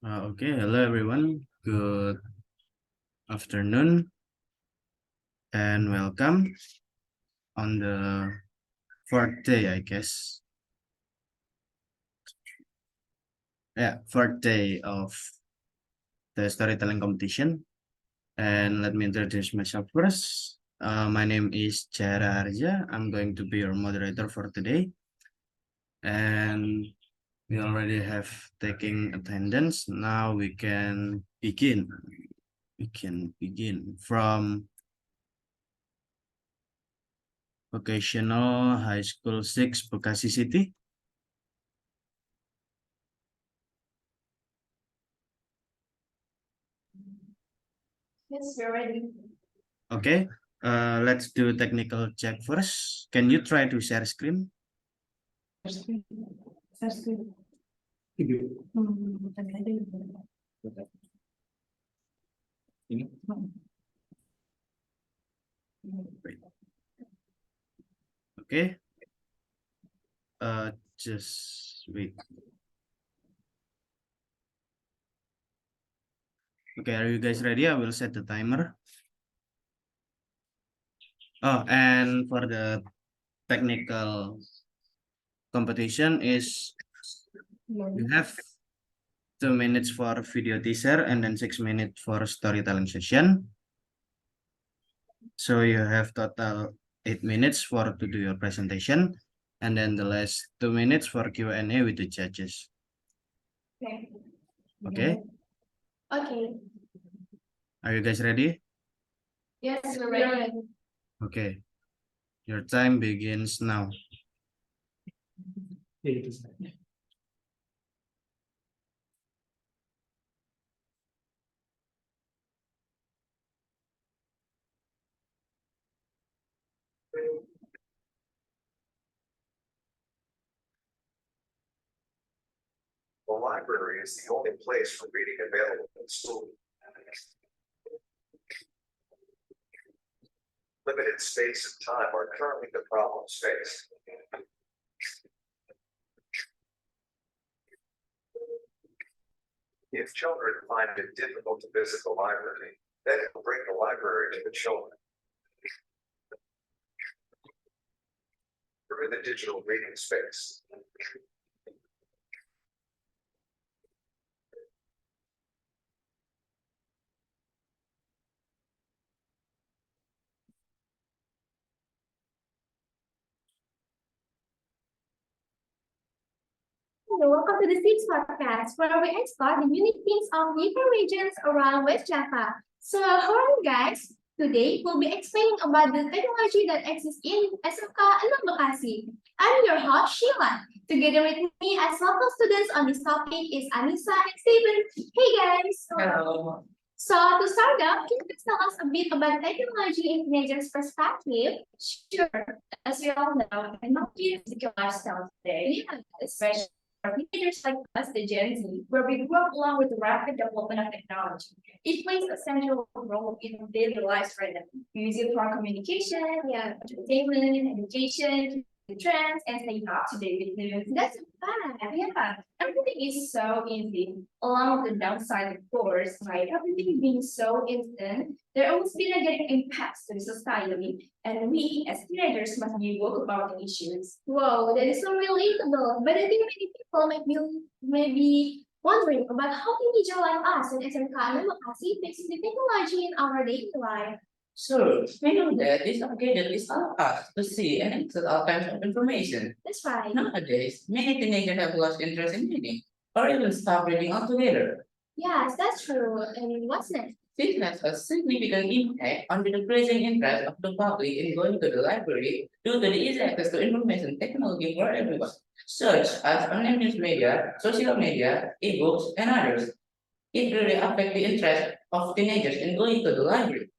Okay, hello everyone. Good afternoon and welcome on the fourth day, I guess. Yeah, fourth day of the storytelling competition. And let me introduce myself first. My name is Jara Arja. I'm going to be your moderator for today. And we already have taking attendance. Now we can begin. We can begin from Vocational High School 6, Bekasi City. Yes, we're ready. Okay, let's do technical check first. Can you try to share screen? Wait. Okay, just wait. Okay, are you guys ready? I will set the timer. Oh, and for the technical competition is you have 2 minutes for video teaser and then 6 minutes for storytelling session. So you have total 8 minutes for to do your presentation, and then the last 2 minutes for Q&A with the judges. Okay. Okay, Okay. are you guys ready? Yes, we're ready. Okay, your time begins now. The library is the only place for reading available in school. Limited space and time are currently the problems faced. If children find it difficult to visit the library, then it will bring the library to the children. Through the digital reading space. Hello, welcome to the Six Podcast, where we explore the unique things of different regions around West Java. So, how are you guys? Today, we'll be explaining about the technology that exists in SMK Anak Bekasi. I'm your host, Sheila. Together with me as local students on this topic is Anissa and Steven. Hey guys! Hello. So to start off, can you please tell us a bit about technology in teenagers' perspective? Sure. As we all know, technology is a lifestyle today, especially for teenagers like us, the Gen Z, where we grew up along with the rapid development of technology. It plays a central role in daily lives for them. We use it for communication, entertainment, education, trends, and staying up to date with news. That's bad. Yeah, everything is so easy. Along with the downside, of course, right? Everything being so instant, there always be negative impacts to the society, and we as teenagers must be woke about the issues. Whoa, that is so relatable. But I think many people may be wondering about how teenagers like us in SMK and Bekasi fixes the technology in our daily life. So, we know that this gadget is our us to see and access all kinds of information. That's right. Nowadays, many teenagers have lost interest in reading or even stopped reading altogether. Yes, that's true. And what's next? This has a significant impact on the decreasing interest of the public in going to the library due to the easy access to information technology for everyone, such as online news media, social media, ebooks, and others. It really affects the interest of teenagers in going to the library.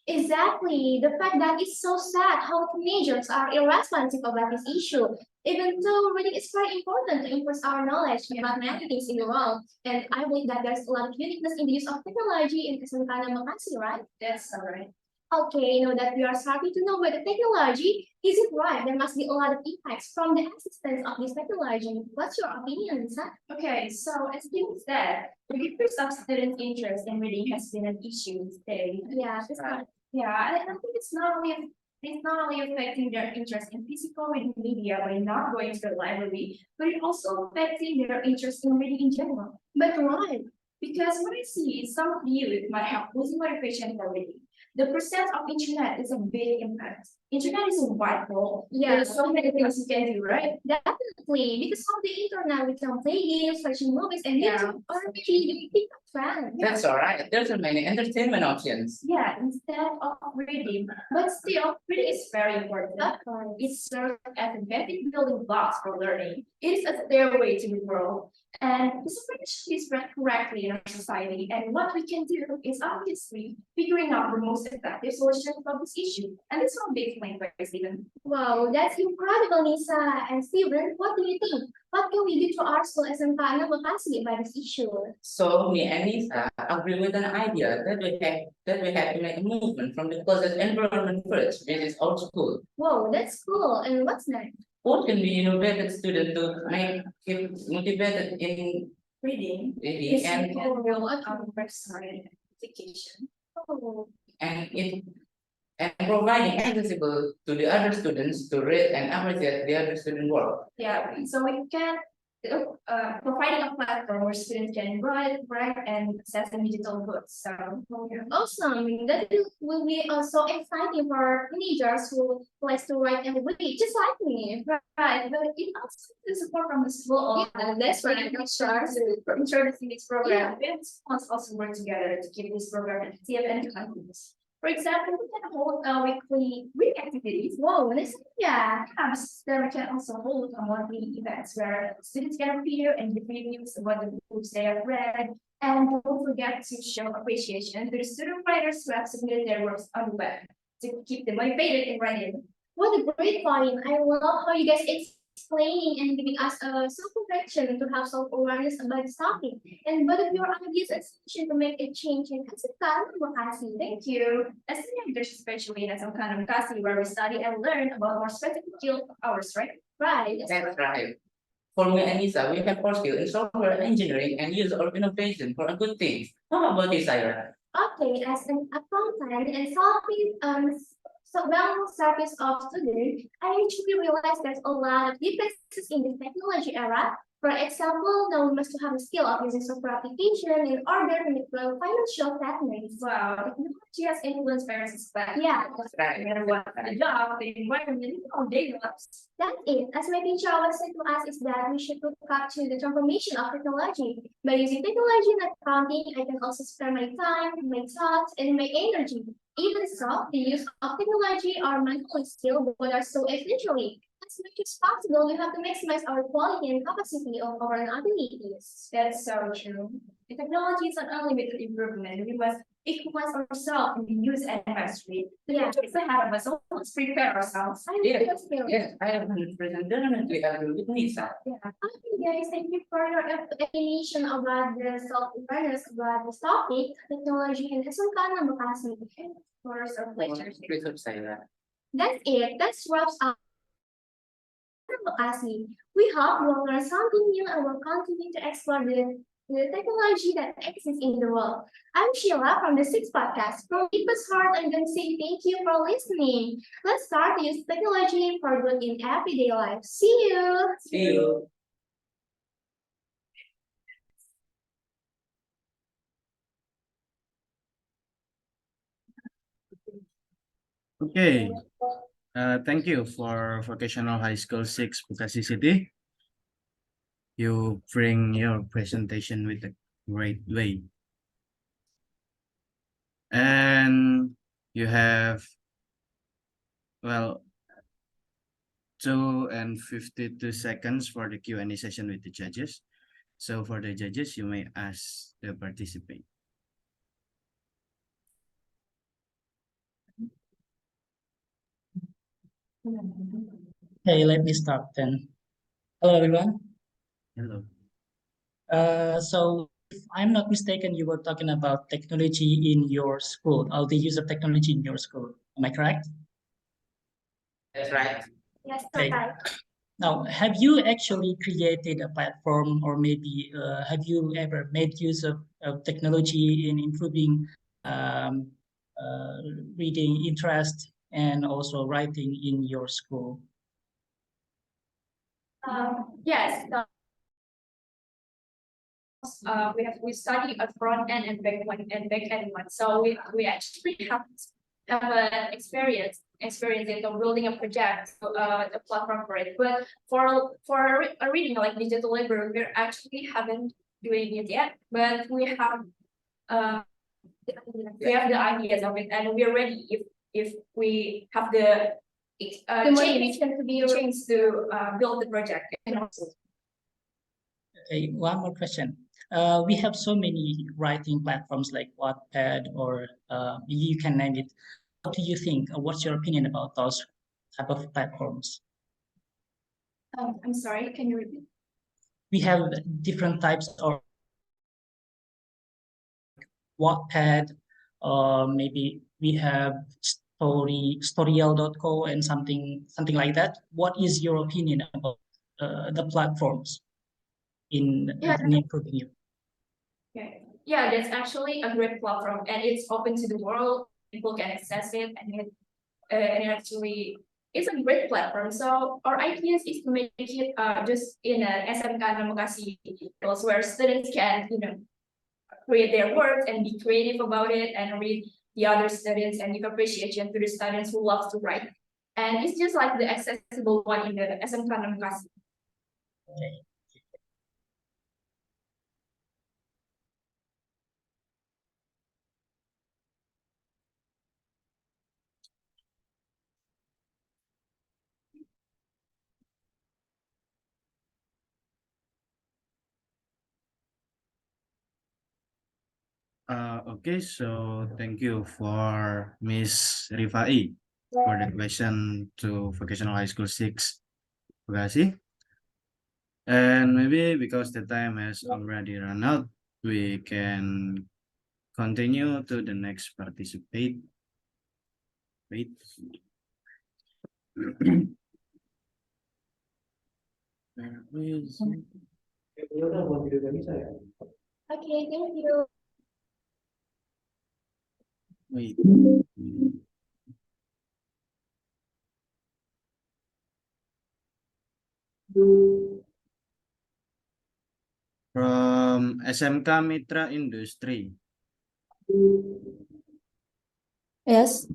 Exactly. The fact that it's so sad how teenagers are irresponsive about this issue, even though reading is very important to increase our knowledge about many things in the world. And I believe that there's a lot of uniqueness in the use of technology in Kesempatan Bekasi, right? That's all right. Okay, now that we are starting to know about the technology, is it right? There must be a lot of impacts from the existence of this technology. What's your opinion, Lisa? Okay, so as Tim said, the decrease of student interest in reading has been an issue today. Yeah, that's right. Yeah, and I think it's not only affecting their interest in physical reading media by not going to the library, but it also affecting their interest in reading in general. But why? Because what I see is some youth might have losing motivation for reading. The percent of internet is a big impact. Internet is a wide world. Yeah. There's so many things you can do, right? Definitely, because of the internet, we can play games, watching movies, and Yeah. YouTube, or actually doing TikTok trends. That's all right. There's so many entertainment options. Yeah, instead of reading. But still, reading is very important. Of course. It serves as a basic building blocks for learning. It is a stairway to the world. And this approach is spread correctly in our society. And what we can do is obviously figuring out the most effective solution for this issue. And this will be explained by Stephen. Wow, that's incredible, Lisa. And Steven, what do you think? What can we do to our school as an advocacy about this issue? So me and Lisa agree with an idea that we have to make a movement from the closet environment first, which is our school. Whoa, that's cool. And what's next? What can be innovated student to make keep motivated in Reading reading is and a real website application. Oh, and it and providing accessible to the other students to read and appreciate the other student work. Yeah, so we can providing a platform where students can write, and access the digital books. So awesome. That will be also exciting for teenagers who likes to write and read, just like me. right, but it also the support from the school. Yeah, that's right. For introducing this program, we and schools also work together to keep this program active and continuous. For example, we can hold weekly read activities. Whoa, this, yeah. Then we can also hold monthly events where students can appear and give reviews about the books they have read. And don't forget to show appreciation to the student writers who have submitted their works on the web to keep them motivated and writing. What a great point. I love how you guys explaining and giving us a self-reflection to have self-awareness about this topic. And both of your ideas and solution to make a change in kasihkan, makasih. Thank you. As teenagers, especially in some kind of class where we study and learn about more specific field of ours, right? Right. That's right. For me and Lisa, we have core skill in software engineering and use our innovation for a good thing. How about you, Sarah? Okay, as an accountant and solving service of students, I actually realized there's a lot of differences in the technology era. For example, now we must have a skill of using software application in order to make the financial statements. Wow, technology has influenced various aspects. Yeah, No matter what the job, the environment, all daily lives. that's it. As my teacher always said to us is that we should look up to the transformation of technology. By using technology in accounting, I can also spare my time, my thoughts, and my energy. Even so, the use of technology are mindful skill, but are so essentially. As much as possible, we have to maximize our quality and capacity of our abilities. That's so true. The technology is an unlimited improvement. We must equalize ourselves in the use and mastery. The Yeah. future is ahead of us, so let's prepare ourselves. I Yeah, really feel skill. Yes, I am 100% definitely agree with Lisa. Yeah. Okay, guys, thank you for your explanation about the self-awareness about this topic, technology, and SMK na makasih. Of course, our pleasure. Please Sarah. That's it. That wraps up advocacy. We hope you will learn something new and will continue to explore the technology that exists in the world. I'm Sheila from the Sixth Podcast. From deepest heart, I'm going to say thank you for listening. Let's start to use technology for good in everyday life. See you. See you. Okay. Thank you for Vocational High School 6 Bekasi City. You bring your presentation with a great way. And you have, well, 2 and 52 seconds for the Q&A session with the judges. So for the judges, you may ask the participant. Hey, let me start then. Hello, everyone. Hello. So I'm not mistaken, you were talking about technology in your school, or the use of technology in your school. Am I correct? That's right. Yes, Okay. right. Now, have you actually created a platform, or maybe have you ever made use of technology in improving um, reading interest and also writing in your school? Yes. We study a front end and back end one. So we actually have an experience in building a project, a platform for it. But for a reading like digital library, we actually haven't doing it yet. But we have the ideas of it, and we're ready if we have the motivation to be change to build the project. Okay, one more question. We have so many writing platforms like Wattpad, or you can name it. What do you think, or what's your opinion about those type of platforms? I'm sorry, can you repeat? We have different types of Wattpad, or maybe we have Storyal.co and something like that. What is your opinion about the platforms in improving you? Okay. Yeah, that's actually a great platform, and it's open to the world. People can access it, and actually it's a great platform. So our ideas is to make it just in an SMK Namokasi, where students can create their work and be creative about it, and read the other students and give appreciation to the students who love to write. And it's just like the accessible one in the SMK Namokasi. Okay. Okay, so thank you for Miss Rifai for the question to Vocational High School 6 Bekasi. And maybe because the time has already run out, we can continue to the next participate. Wait. Where is it? Okay, thank you. Wait. From SMK Mitra Industri. Yes,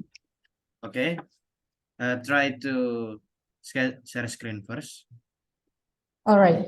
Okay. Try to share screen first. all right.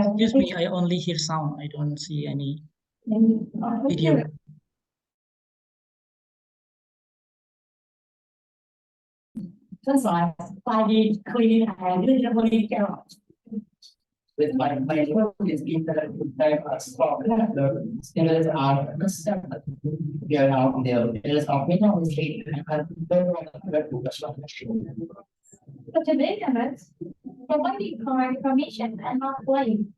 Excuse me, I only hear sound. I don't see any video. With my is in the standards are we are now there. It is of minimal state and But the benefits, providing correct information and not blame.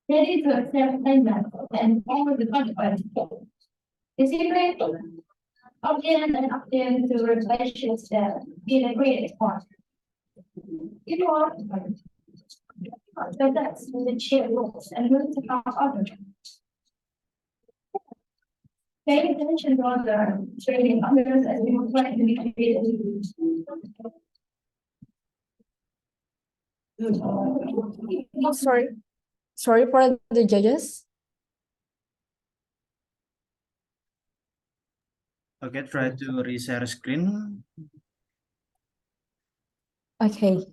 Ready to accept payment and follow the consequence. Is it great? Opt-in and opt-in to regulations that be the greatest part. If you are, but that's the chair rules and move to our other. Pay attention to other trading others as we reflect to be created. Sorry for the judges. Okay, try to reshare screen. Okay.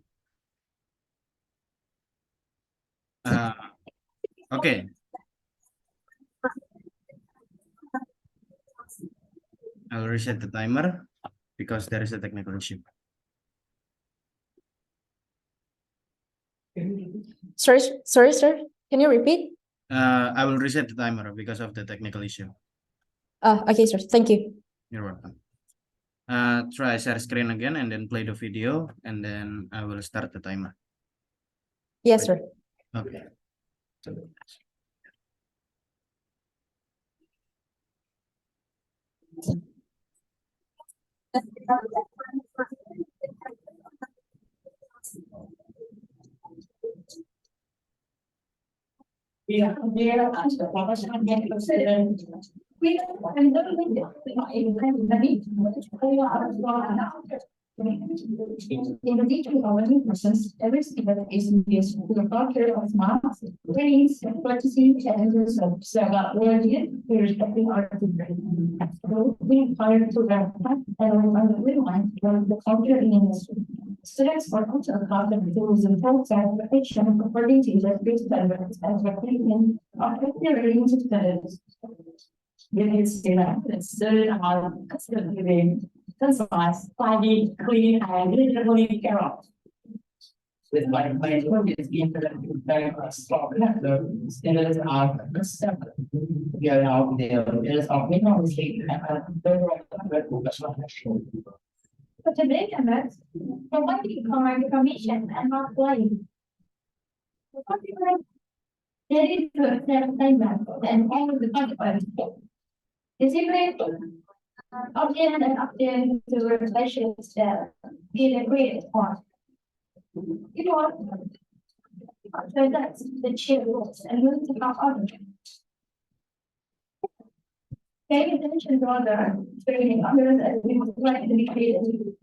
Okay. I'll reset the timer because there is a technical issue. Sorry, sir. Can you repeat? I will reset the timer because of the technical issue. Okay, sir. Thank you. You're welcome. Try share screen again and then play the video, and then I will start the timer. Yes, sir. Okay. In the teaching of any persons, every student is engaged with the culture of smarts, trainings, and practicing challenges of learning, irrespective of the we hire to learn and on the real line from the culture in industry. Students are also accustomed to using full certification according to the three standards as recruitment of the range of standards. Units students are constantly concise, tidy, clean, and literally care of. With my is being very strong. The students are accepted. We are now there is a minimum mistake and But today, Emmett, providing command information and not playing. There is to accept assignment and all of the consequences. Discipline, obtain and obtain to relations that get agreed upon. You know what? So that's the chair rules and move to our other. Pay attention to other training others as we would like to be created.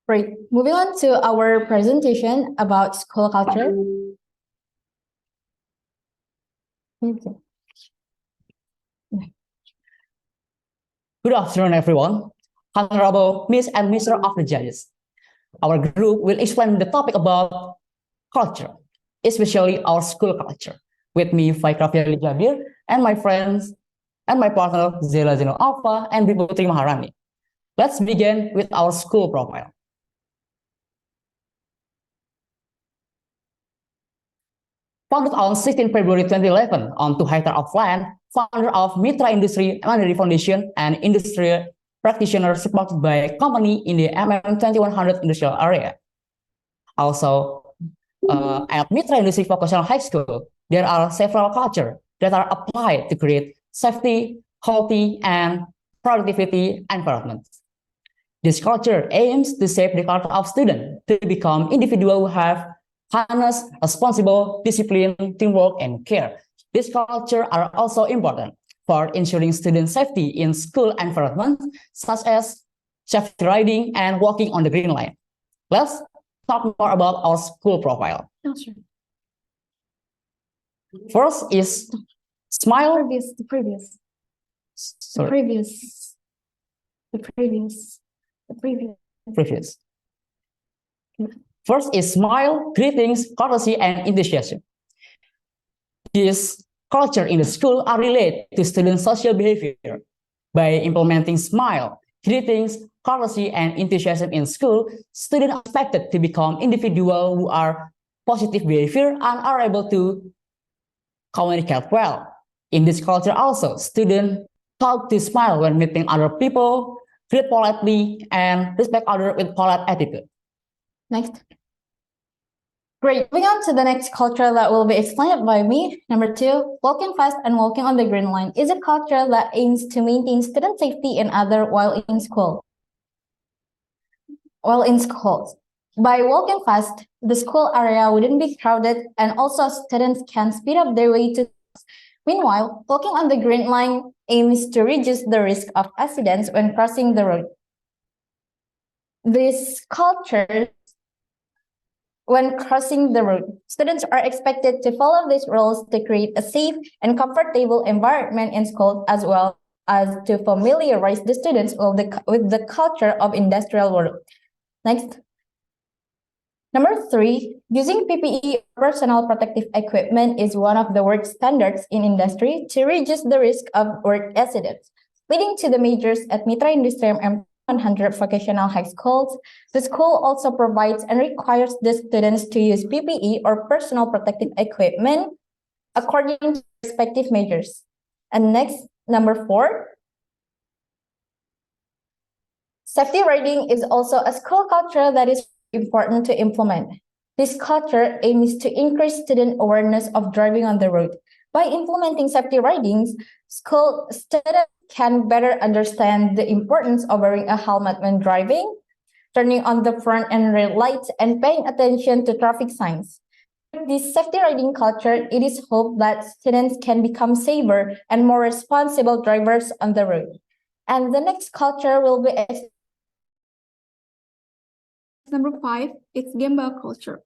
Right. Moving on to our presentation about school culture. Good afternoon, everyone. Honorable Miss and Mr. of the Judges. Our group will explain the topic about culture, especially our school culture. With me, Faikrafiali Jabir, and my friends and my partner, Zela Zeno Alpha and Biputri Maharani. Let's begin with our school profile. Founded on 16 February 2011 on 2 hectares of land, founder of Mitra Industri Mandiri Foundation and industry practitioner supported by a company in the MM2100 industrial area. Also, at Mitra Industri Vocational High School, there are several cultures that are applied to create safety, healthy, and productivity environments. This culture aims to shape the character of students to become individuals who have honest, responsible, discipline, teamwork, and care. These cultures are also important for ensuring student safety in school environments, such as safety riding and walking on the green line. Let's talk more about our school profile. First is smile. The previous. First is smile, greetings, courtesy, and enthusiasm. These culture in the school are related to student social behavior. By implementing smile, greetings, courtesy, and enthusiasm in school, students are expected to become individuals who are positive behavior and are able to communicate well. In this culture also, students taught to smile when meeting other people, greet politely, and respect others with polite attitude. Next. Great. Moving on to the next culture that will be explained by me. Number 2, walking fast and walking on the green line is a culture that aims to maintain student safety and other while in school. By walking fast, the school area wouldn't be crowded and also students can speed up their way to Meanwhile, walking on the green line aims to reduce the risk of accidents when crossing the road. This culture, when crossing the road, students are expected to follow these rules to create a safe and comfortable environment in school, as well as to familiarize the students with the culture of industrial world. Next. Number 3, using PPE, personal protective equipment, is one of the work standards in industry to reduce the risk of work accidents. Leading to the majors at Mitra Industrium and 100 vocational high schools, the school also provides and requires the students to use PPE or personal protective equipment according to respective majors. And next, number 4, safety riding is also a school culture that is important to implement. This culture aims to increase student awareness of driving on the road. By implementing safety ridings, school students can better understand the importance of wearing a helmet when driving, turning on the front and rear lights, and paying attention to traffic signs. With this safety riding culture, it is hoped that students can become safer and more responsible drivers on the road. And the next culture will be Number 5, it's Gemba culture.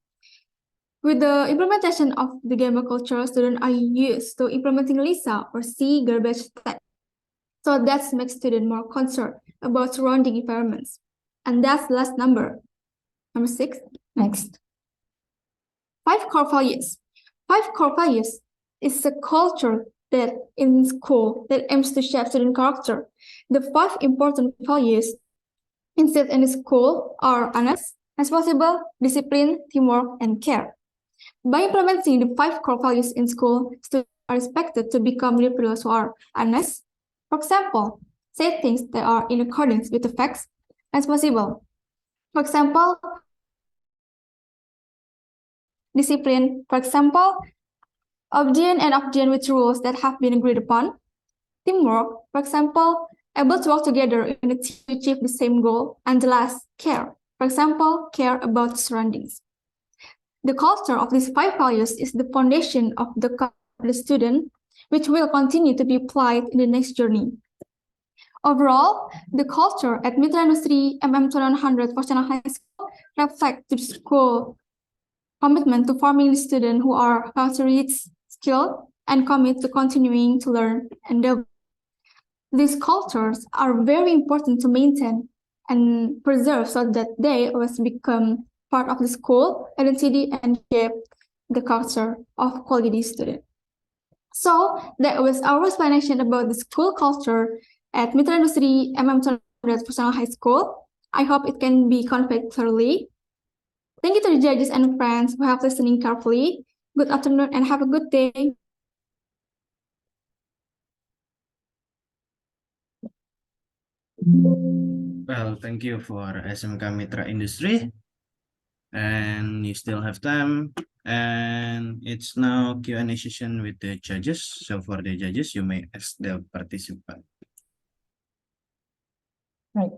With the implementation of the Gemba culture, students are used to implementing LISA or sea garbage tag. So that makes students more concerned about surrounding environments. And that's the last number. Number 6, next. 5 core values. 5 core values is a culture that in school that aims to shape student character. The 5 important values instead in school are honest, responsible, discipline, teamwork, and care. By implementing the 5 core values in school, students are expected to become leaders who are honest. For example, say things that are in accordance with the facts, responsible. For example, discipline. For example, obedient with rules that have been agreed upon. Teamwork. For example, able to work together in a team to achieve the same goal. And the last, care. For example, care about surroundings. The culture of these 5 values is the foundation of the student, which will continue to be applied in the next journey. Overall, the culture at Mitra Industri MM100 Vocational High School reflects the school commitment to forming the students who are characteristics, skilled, and commit to continuing to learn and develop. These cultures are very important to maintain and preserve so that they always become part of the school identity and shape the culture of quality student. So that was our explanation about the school culture at Mitra Industri MM100 Vocational High School. I hope it can be conveyed thoroughly. Thank you to the judges and friends who have listening carefully. Good afternoon and have a good day. Well, thank you for SMK Mitra Industry. And you still have time. And it's now Q&A session with the judges. So for the judges, you may ask the participant. Right.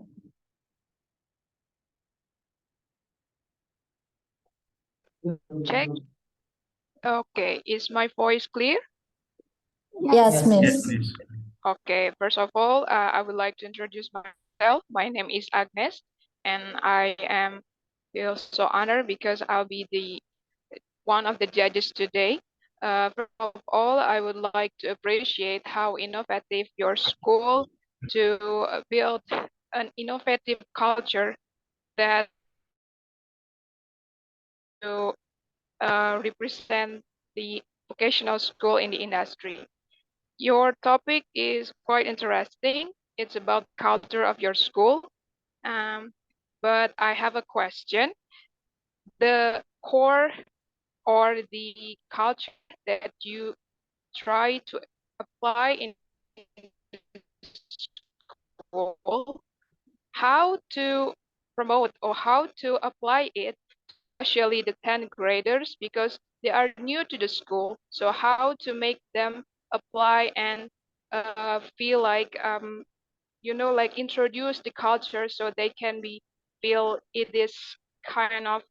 Check. Okay, is my voice clear? Yes, Miss. Yes, please. Okay, first of all, I would like to introduce myself. My name is Agnes, and I feel so honored because I'll be the one of the judges today. First of all, I would like to appreciate how innovative your school to build an innovative culture that to represent the vocational school in the industry. Your topic is quite interesting. It's about culture of your school. But I have a question. The core or the culture that you try to apply in school, how to promote or how to apply it, especially the 10th graders, because they are new to the school. So how to make them apply and feel like like introduce the culture so they can feel it is kind of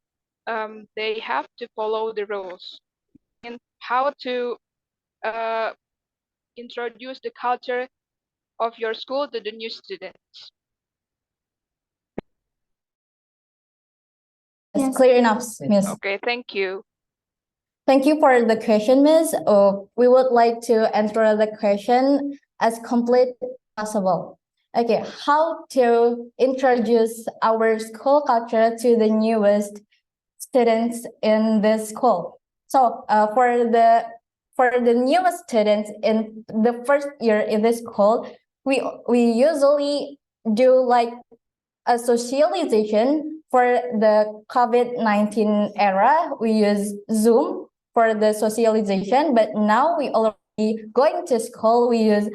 they have to follow the rules and how to introduce the culture of your school to the new students. It's clear enough, Miss. Okay, thank you. Thank you for the question, Miss. We would like to answer the question as complete as possible. Okay, how to introduce our school culture to the newest students in this school? So, for the newest students in the first year in this school, we usually do like a socialization for the COVID-19 era. We use Zoom for the socialization, but now we already going to school. We use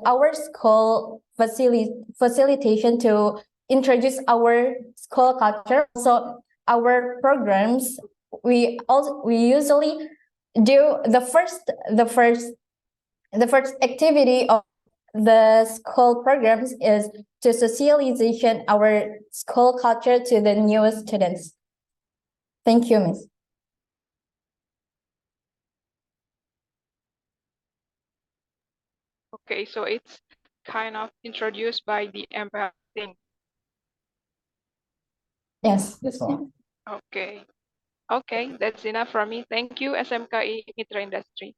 our school facilitation to introduce our school culture. So our programs, we usually do the first activity of the school programs is to socialization our school culture to the newest students. Thank you, Miss. Okay, so it's kind of introduced by the empire thing. Yes. Okay. Okay, that's enough from me. Thank you, SMKI Mitra Industry.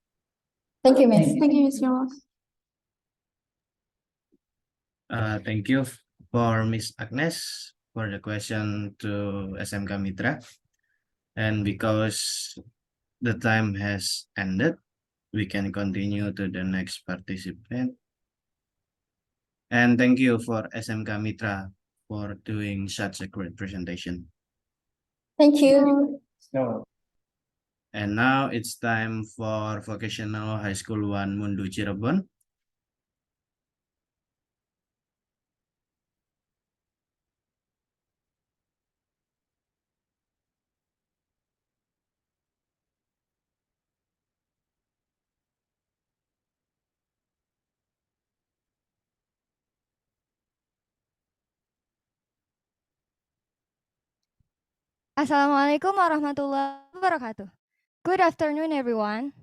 Thank you, Miss. Thank you, Ms. Ramos. Thank you for Miss Agnes for the question to SMK Mitra. And because the time has ended, we can continue to the next participant. And thank you for SMK Mitra for doing such a great presentation. Thank you. And now it's time for Vocational High School 1 Mundu Cirebon. Assalamualaikum warahmatullahi wabarakatuh. Good afternoon, everyone.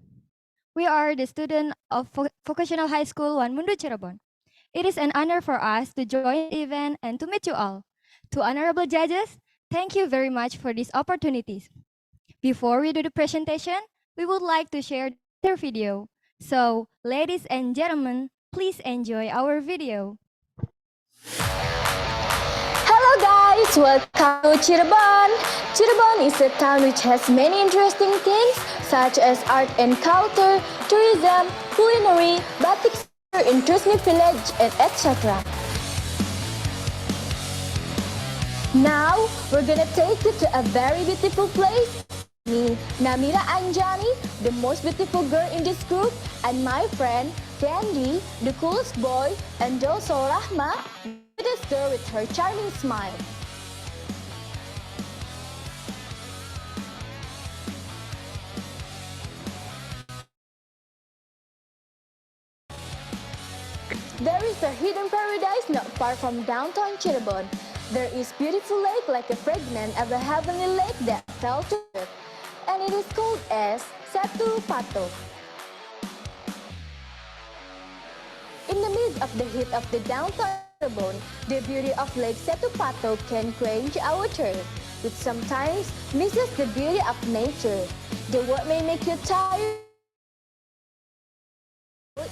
We are the student of Vocational High School 1 Mundu Cirebon. It is an honor for us to join the event and to meet you all. To honorable judges, thank you very much for these opportunities. Before we do the presentation, we would like to share their video. So, ladies and gentlemen, please enjoy our video. Hello guys, welcome to Cirebon. Cirebon is a town which has many interesting things such as art and culture, tourism, culinary, batik, interesting village, and etc. Now, we're gonna take you to a very beautiful place. Me, Namira Anjani, the most beautiful girl in this group, and my friend, Dandy, the coolest boy, and also Rahma, this girl with her charming smile. There is a hidden paradise not far from downtown Cirebon. There is beautiful lake like a fragment of a heavenly lake that fell to earth, and it is called as Setu Pato. In the midst of the heat of the downtown Cirebon, the beauty of Lake Setu Pato can quench our thirst, which sometimes misses the beauty of nature. The world may make you tired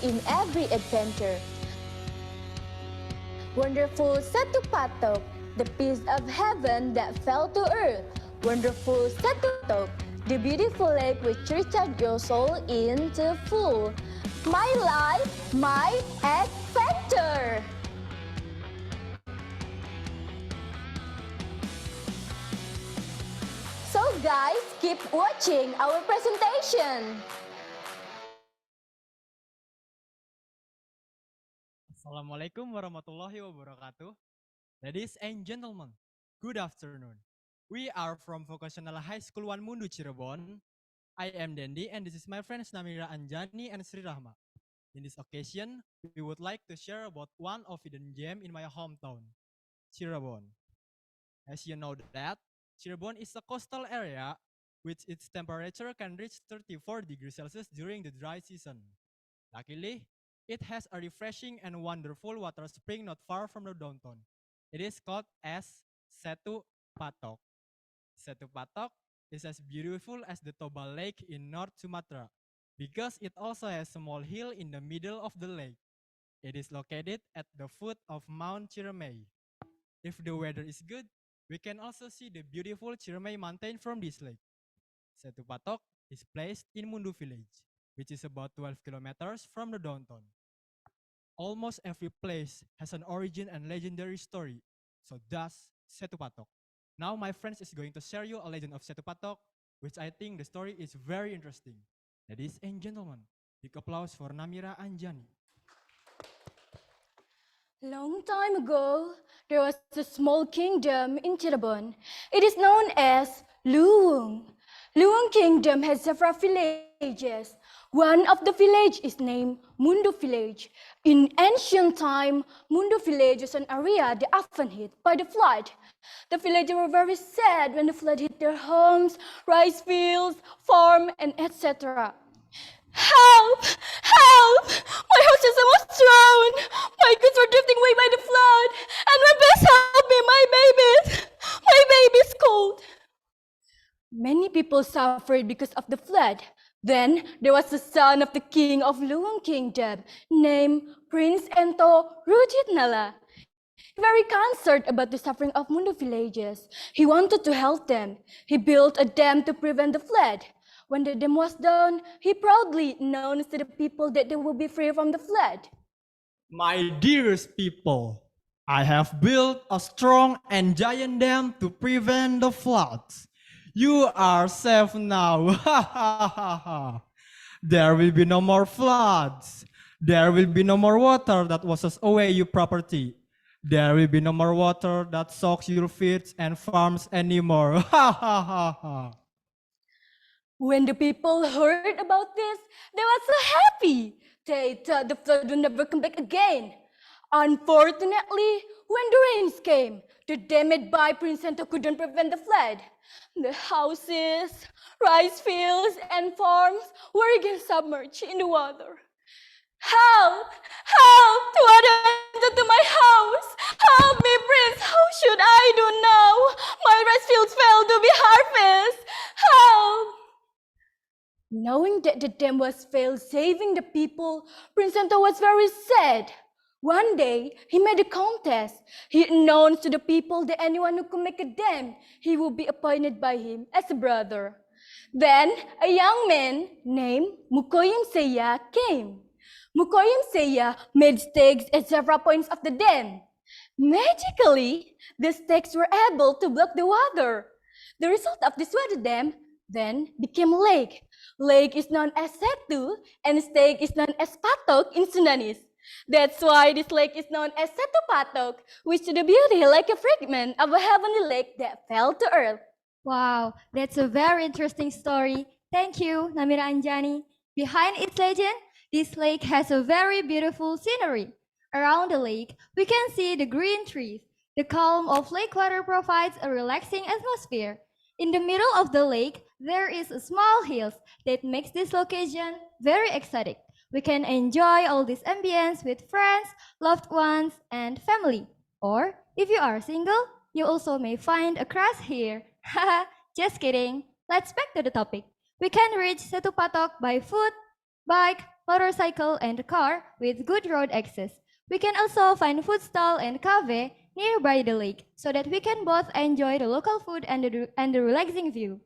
in every adventure. Wonderful Setu Pato, the piece of heaven that fell to earth. Wonderful Setu Pato, the beautiful lake which recharges your soul into full. My life, my adventure. So guys, keep watching our presentation. Assalamualaikum warahmatullahi wabarakatuh. Ladies and gentlemen, good afternoon. We are from Vocational High School 1 Mundu Cirebon. I am Dendi and this is my friends Namira Anjani and Sri Rahma. In this occasion, we would like to share about one of hidden gem in my hometown, Cirebon. As you know that, Cirebon is a coastal area which its temperature can reach 34 degrees Celsius during the dry season. Luckily, it has a refreshing and wonderful water spring not far from the downtown. It is called as Setu Patok. Setu Patok is as beautiful as the Toba Lake in North Sumatra because it also has a small hill in the middle of the lake. It is located at the foot of Mount Ciremai. If the weather is good, we can also see the beautiful Ciremai mountain from this lake. Setu Patok is placed in Mundu village, which is about 12 kilometers from the downtown. Almost every place has an origin and legendary story, so does Setu Patok. Now my friends is going to share you a legend of Setu Patok, which I think the story is very interesting. Ladies and gentlemen, big applause for Namira Anjani. Long time ago, there was a small kingdom in Cirebon. It is known as Luwung. Luwung Kingdom has several villages. One of the village is named Mundu Village. In ancient time, Mundu Village was an area that often hit by the flood. The villagers were very sad when the flood hit their homes, rice fields, farm, and etc. Help! Help! My house is almost drowned. My goods were drifting away by the flood. And my best help me, my babies. My baby's cold. Many people suffered because of the flood. Then there was the son of the king of Luwung Kingdom named Prince Ento Rujitnala. Very concerned about the suffering of Mundu villages. He wanted to help them. He built a dam to prevent the flood. When the dam was done, he proudly announced to the people that they will be free from the flood. My dearest people, I have built a strong and giant dam to prevent the floods. You are safe now. There will be no more floods. There will be no more water that washes away your property. There will be no more water that soaks your fields and farms anymore. When the people heard about this, they were so happy. They thought the flood would never come back again. Unfortunately, when the rains came, the dam made by Prince Sento couldn't prevent the flood. The houses, rice fields, and farms were again submerged in the water. Help! Help! What happened to my house? Help me, Prince! How should I do now? My rice fields failed to be harvested. Help! Knowing that the dam was failed saving the people, Prince Sento was very sad. One day, he made a contest. He announced to the people that anyone who could make a dam, he would be appointed by him as a brother. Then, a young man named Mukoyim Seya came. Mukoyim Seya made stakes at several points of the dam. Magically, the stakes were able to block the water. The result of this water dam then became lake. Lake is known as Setu and stake is known as Patok in Sundanese. That's why this lake is known as Setu Patok, which is the beauty like a fragment of a heavenly lake that fell to earth. Wow, that's a very interesting story. Thank you, Namira Anjani. Behind its legend, this lake has a very beautiful scenery. Around the lake, we can see the green trees. The calm of lake water provides a relaxing atmosphere. In the middle of the lake, there is a small hill that makes this location very exotic. We can enjoy all this ambience with friends, loved ones, and family. Or, if you are single, you also may find a crush here. Haha, just kidding. Let's back to the topic. We can reach Setu Patok by foot, bike, motorcycle, and car with good road access. We can also find food stall and cafe nearby the lake so that we can both enjoy the local food and the relaxing view.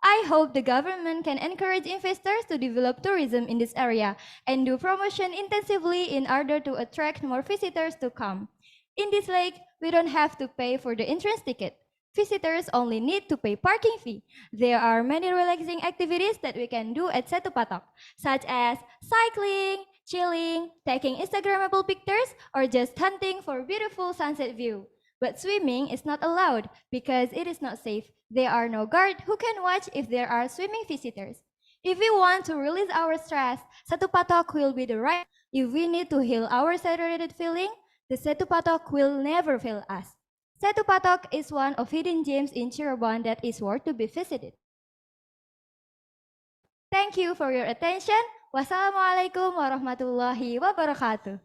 I hope the government can encourage investors to develop tourism in this area and do promotion intensively in order to attract more visitors to come. In this lake, we don't have to pay for the entrance ticket. Visitors only need to pay parking fee. There are many relaxing activities that we can do at Setu Patok, such as cycling, chilling, taking Instagrammable pictures, or just hunting for beautiful sunset view. But swimming is not allowed because it is not safe. There are no guards who can watch if there are swimming visitors. If we want to release our stress, Setu Patok will be the right. If we need to heal our saturated feeling, the Setu Patok will never fail us. Setu Patok is one of hidden gems in Cirebon that is worth to be visited. Thank you for your attention. Wassalamualaikum warahmatullahi wabarakatuh.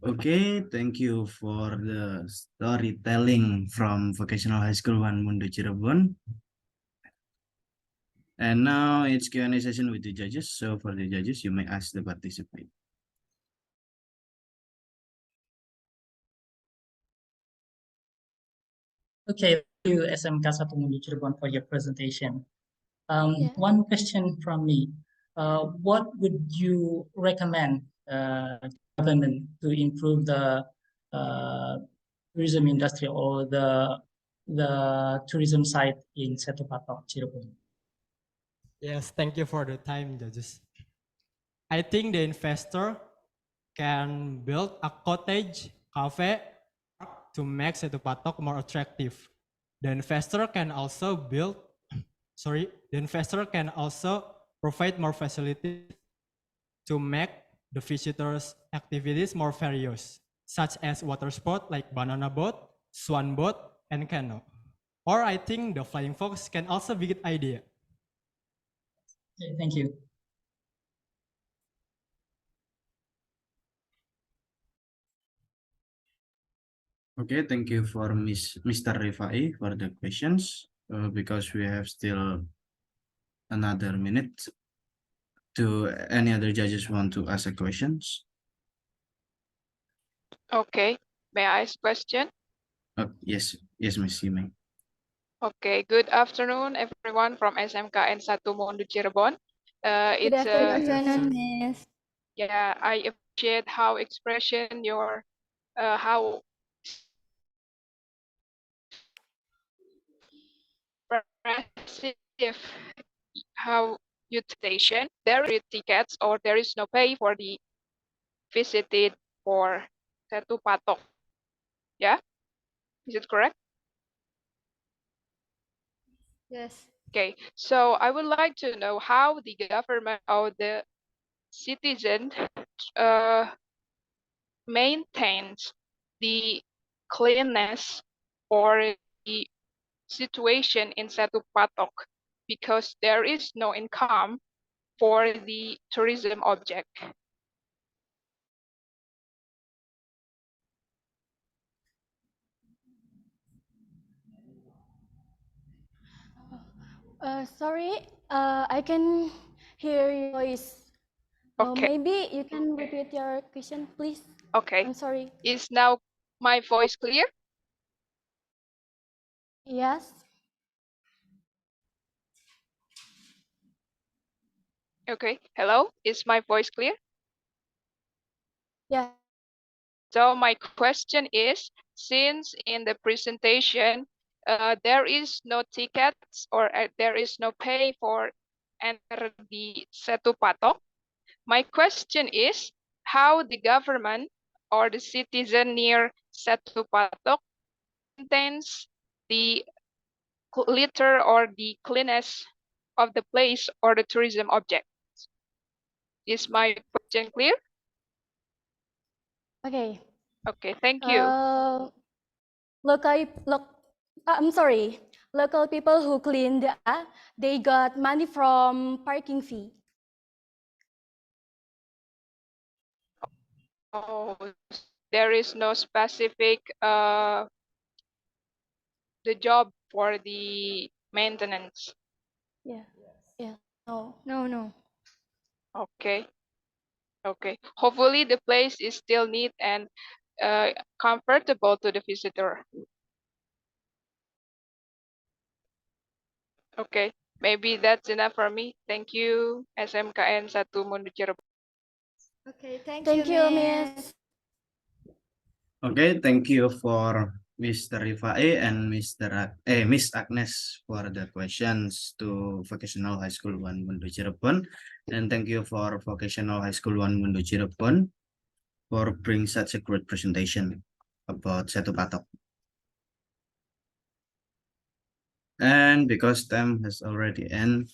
Okay, thank you for the storytelling from Vocational High School 1 Mundo Cirebon. And now it's Q&A session with the judges. So for the judges, you may ask the participant. Okay, thank you SMK 1 Mundo Cirebon for your presentation. Yeah. One question from me. What would you recommend government to improve the tourism industry or the tourism site in Setu Patok, Cirebon? Yes, thank you for the time, judges. I think the investor can build a cottage cafe to make Setu Patok more attractive. The investor can also provide more facilities to make the visitors' activities more various, such as water sport like banana boat, swan boat, and canoe. Or I think the flying fox can also be a good idea. Okay, thank you. Okay, thank you for Mr. Rifai for the questions. Because we have still another minute. Do any other judges want to ask a questions? Okay, may I ask question? Yes, Miss, you may. Okay, good afternoon, everyone from SMKN 1 Mundo Cirebon. Good It's afternoon, Miss. yeah, I appreciate how expression your how impressive how you station. There is tickets or there is no pay for the visited for Setu Patok. Yeah, is it correct? Yes. Okay, so I would like to know how the government or the citizen maintains the cleanness or the situation in Setu Patok because there is no income for the tourism object. Sorry, I can hear your voice. Okay. Maybe you can repeat your question, please. Okay. I'm sorry. Is now my voice clear? Yes. Okay. Hello, is my voice clear? Yeah. So my question is, since in the presentation there is no tickets or there is no pay for enter the Setu Patok, my question is how the government or the citizen near Setu Patok maintains the litter or the cleanness of the place or the tourism object. Is my question clear? Okay. Okay, thank you. I'm sorry. Local people who clean they got money from parking fee. Oh, there is no specific the job for the maintenance. Yeah. Yeah. No. Okay. Okay. Hopefully the place is still neat and comfortable to the visitor. Okay. Maybe that's enough for me. Thank you. SMKN 1 Mundo Cirebon. Okay, thank you, Miss. Okay, thank you for Mr. Rifai and Miss Agnes for the questions to Vocational High School 1 Mundo Cirebon. And thank you for Vocational High School 1 Mundo Cirebon for bring such a great presentation about Setu Patok. And because time has already ended,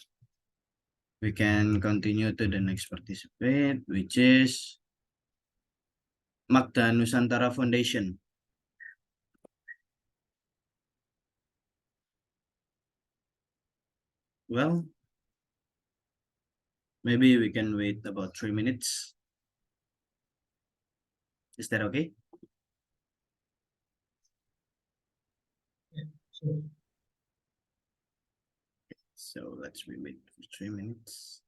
we can continue to the next participant, which is Magda Nusantara Foundation. Well, maybe we can wait about 3 minutes. Is that okay? Sure. So let's wait for 3 minutes.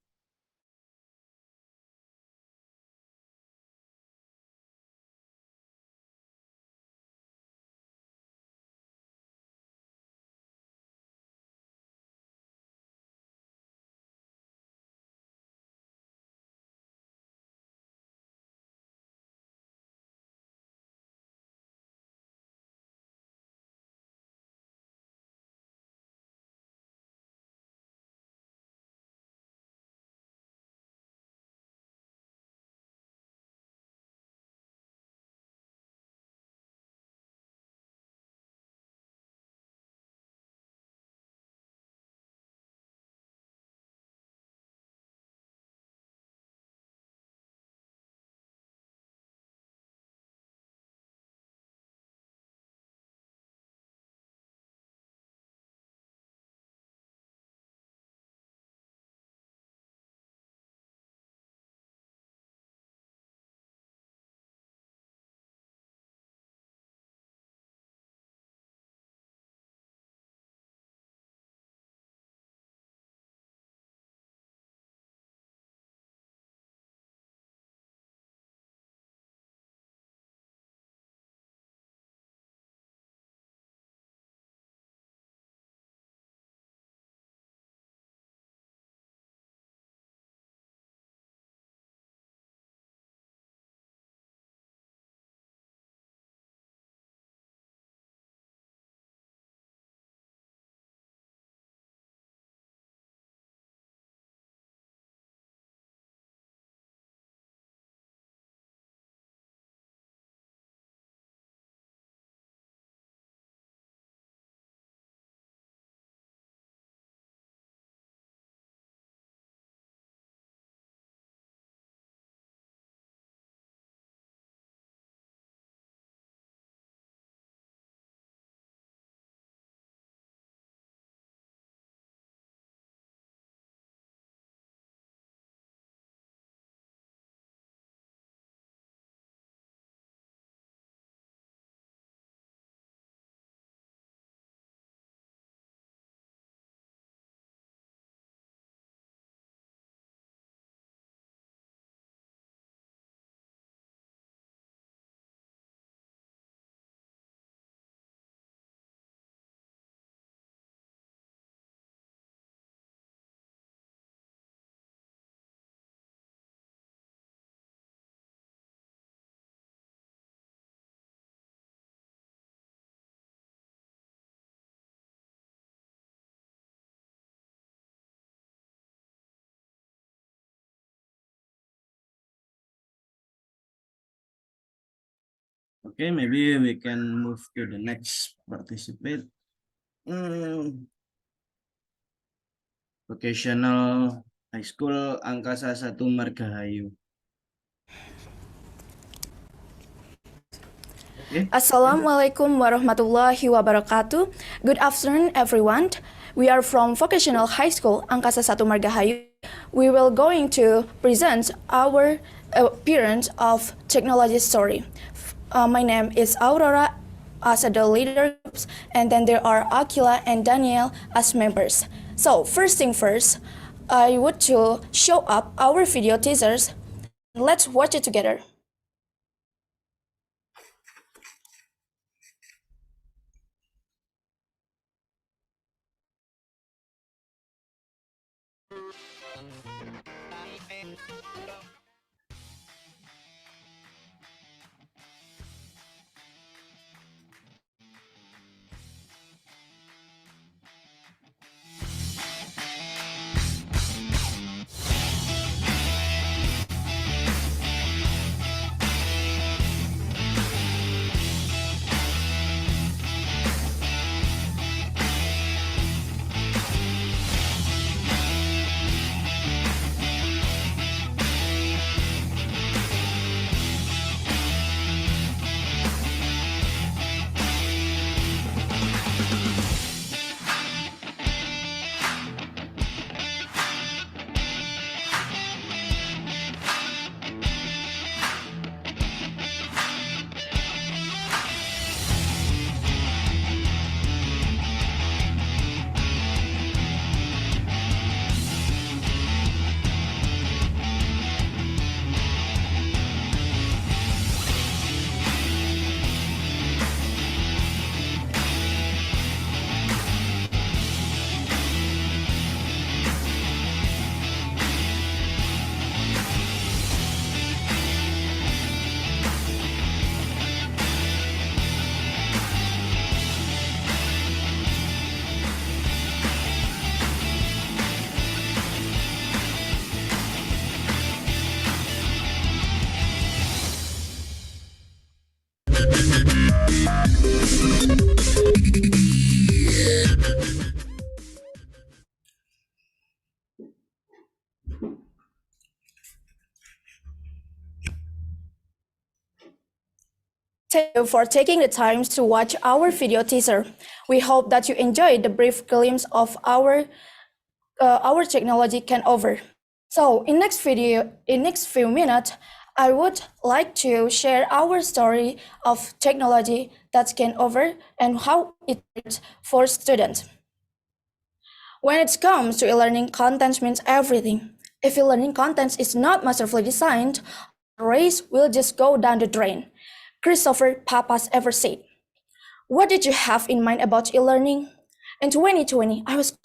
Okay, maybe we can move to the next participant. Vocational High School Angkasa 1 Margahayu. Okay. Assalamualaikum warahmatullahi wabarakatuh. Good afternoon, everyone. We are from Vocational High School Angkasa 1 Margahayu. We will going to present our appearance of technology story. My name is Aurora as the leader, and then there are Akila and Daniel as members. So first thing first, I would to show up our video teasers. Let's watch it together. Thank you for taking the time to watch our video teaser. We hope that you enjoyed the brief glimpse of our technology can over. So in next few minutes, I would like to share our story of technology that can over and how it is for students. When it comes to e-learning, content means everything. If e-learning content is not masterfully designed, our race will just go down the drain. Christopher Papas ever said. What did you have in mind about e-learning? In 2020, I was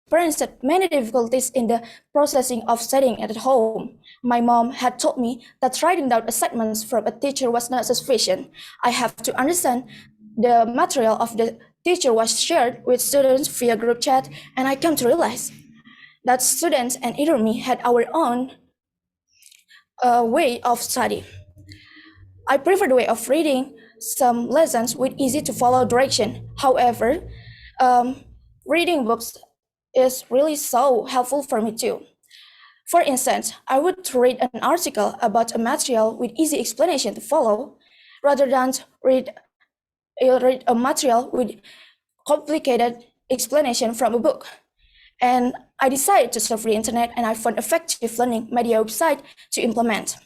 experienced many difficulties in the processing of studying at home. My mom had told me that writing down assignments from a teacher was not sufficient. I have to understand the material of the teacher was shared with students via group chat, and I came to realize that students and either me had our own way of study. I prefer the way of reading some lessons with easy to follow direction. However, reading books is really so helpful for me too. For instance, I would read an article about a material with easy explanation to follow, rather than read a material with complicated explanation from a book. And I decided to surf the internet, and I found effective learning media website to implement.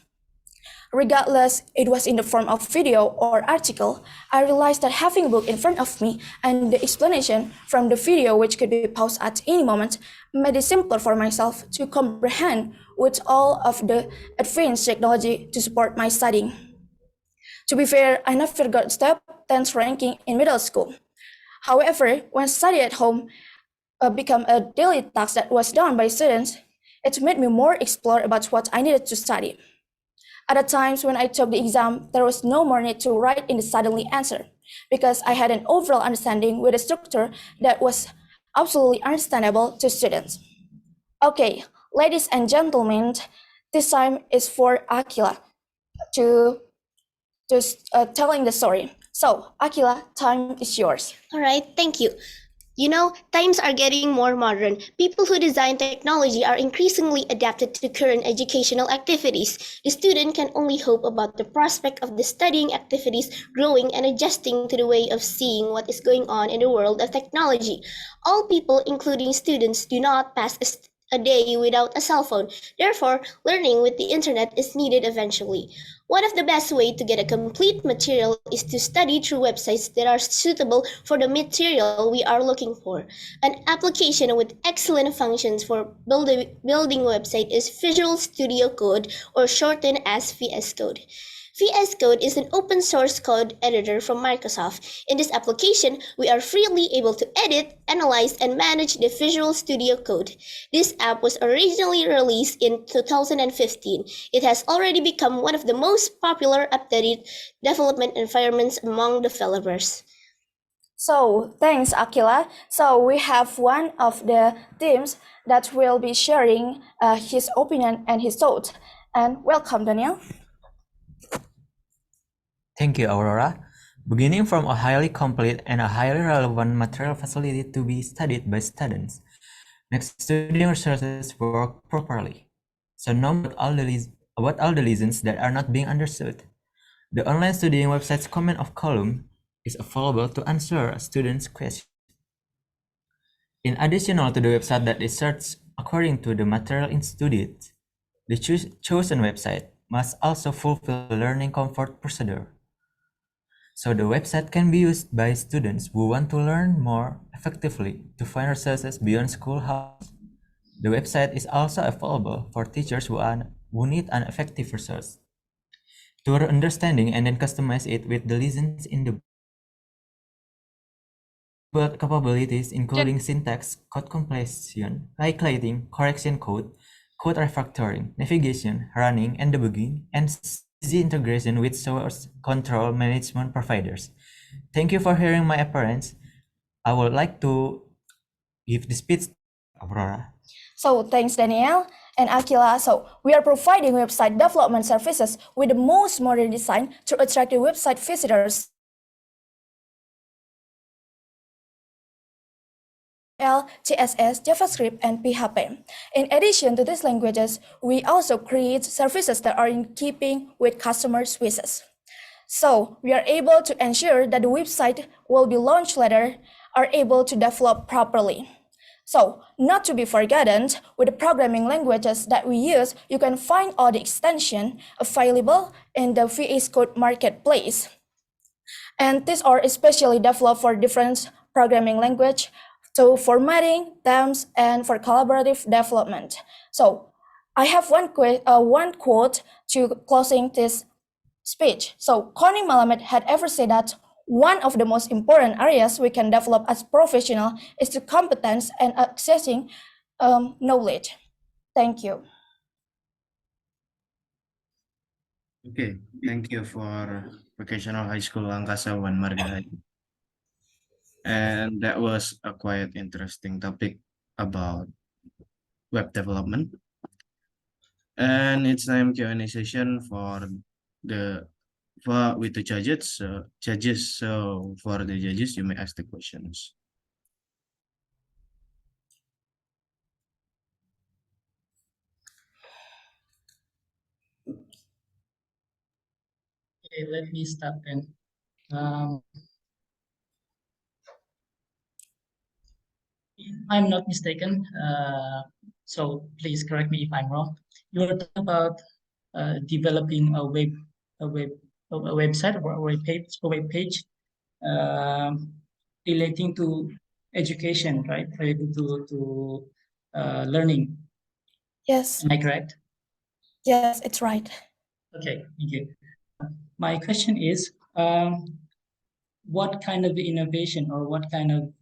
Regardless it was in the form of video or article, I realized that having a book in front of me and the explanation from the video, which could be paused at any moment, made it simpler for myself to comprehend with all of the advanced technology to support my studying. To be fair, I never got top 10 ranking in middle school. However, when study at home became a daily task that was done by students, it made me more explore about what I needed to study. At times when I took the exam, there was no more need to write in the suddenly answer, because I had an overall understanding with a structure that was absolutely understandable to students. Okay, ladies and gentlemen, this time is for Akila to telling the story. So, Akila, time is yours. All right, thank you. You know, times are getting more modern. People who design technology are increasingly adapted to current educational activities. The student can only hope about the prospect of the studying activities growing and adjusting to the way of seeing what is going on in the world of technology. All people, including students, do not pass a day without a cell phone. Therefore, learning with the internet is needed eventually. One of the best ways to get a complete material is to study through websites that are suitable for the material we are looking for. An application with excellent functions for building website is Visual Studio Code, or shortened as VS Code. VS Code is an open source code editor from Microsoft. In this application, we are freely able to edit, analyze, and manage the Visual Studio Code. This app was originally released in 2015. It has already become one of the most popular updated development environments among developers. So, thanks, Akila. So, we have one of the teams that will be sharing his opinion and his thoughts. And welcome, Daniel. Thank you, Aurora. Beginning from a highly complete and a highly relevant material facility to be studied by students, makes studying resources work properly. So know about all the lessons that are not being understood. The online studying website's comment of column is available to answer a student's question. In addition to the website that is searched according to the material studied, the chosen website must also fulfill the learning comfort procedure. So the website can be used by students who want to learn more effectively to find resources beyond schoolhouse. The website is also available for teachers who need an effective resource to understanding and then customize it with the lessons in the capabilities, including syntax, code completion, highlighting, correction code, code refactoring, navigation, running, and debugging, and easy integration with source control management providers. Thank you for hearing my appearance. I would like to give the speech to Aurora. So thanks, Daniel and Akila. So we are providing website development services with the most modern design to attract the website visitors. L, CSS, JavaScript, and PHP. In addition to these languages, we also create services that are in keeping with customers' wishes. So we are able to ensure that the website will be launched later are able to develop properly. So, not to be forgotten, with the programming languages that we use, you can find all the extension available in the VS Code marketplace. And these are especially developed for different programming language, so formatting, themes, and for collaborative development. So, I have one quote to closing this speech. So, Connie Malamed had ever said that one of the most important areas we can develop as professional is the competence and accessing knowledge. Thank you. Okay, thank you for Vocational High School Angkasa 1 Margahayu. And that was a quite interesting topic about web development. And it's time Q&A session for the with the judges. So for the judges, you may ask the questions. Okay, let me start then. Um, if I'm not mistaken, so please correct me if I'm wrong. You were talking about developing a website or a web page relating to education, right? Relating to learning. Yes. Am I correct? Yes, it's right. Okay, thank you. My question is, what kind of innovation or what kind of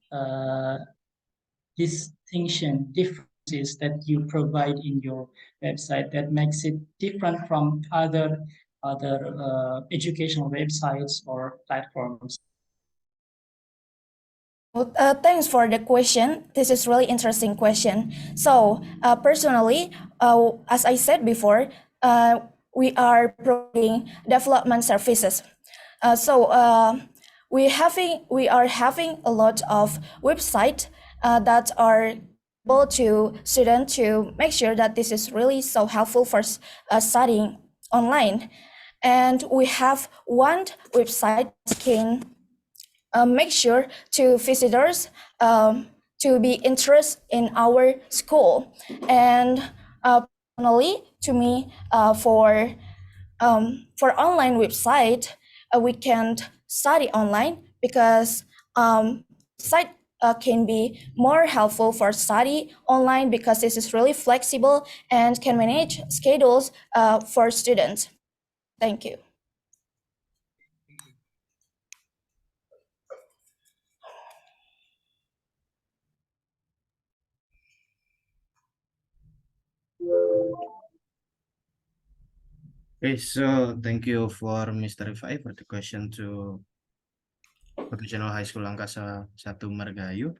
differences that you provide in your website that makes it different from other educational websites or platforms? Thanks for the question. This is really interesting question. So personally, as I said before, we are providing development services. We are having a lot of websites that are able to students to make sure that this is really so helpful for studying online. And we have one website that can make sure to visitors to be interested in our school. And personally, to me, for online website, we can study online because site can be more helpful for study online because this is really flexible and can manage schedules for students. Thank you. Okay, so thank you for Mr. Rifai for the question to Vocational High School Angkasa 1 Margahayu.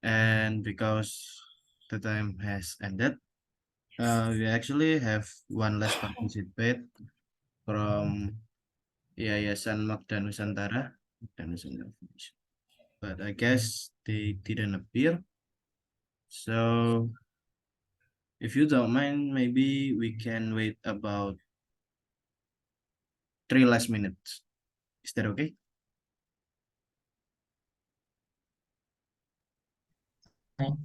And because the time has ended, we actually have one last participant from Yayasan Magda Nusantara. But I guess they didn't appear. So if you don't mind, maybe we can wait about 3 last minutes. Is that okay? Fine.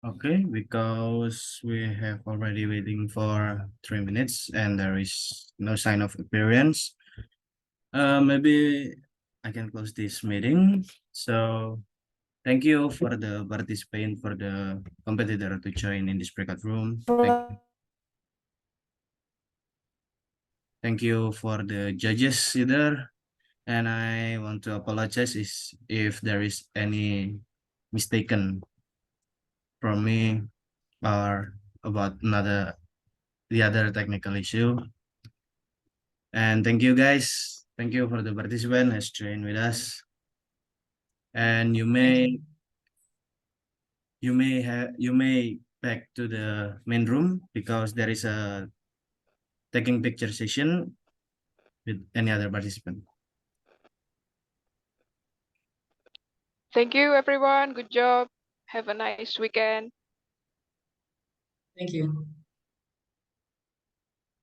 Okay, because we have already waiting for 3 minutes and there is no sign of appearance. Maybe I can close this meeting. So thank you for the participant, for the competitor to join in this breakout room. Thank you for the judges either. And I want to apologize if there is any mistaken from me or about the other technical issue. And thank you guys. Thank you for the participant has joined with us. And you may back to the main room because there is a taking picture session with any other participant. Thank you, everyone. Good job. Have a nice weekend. Thank you.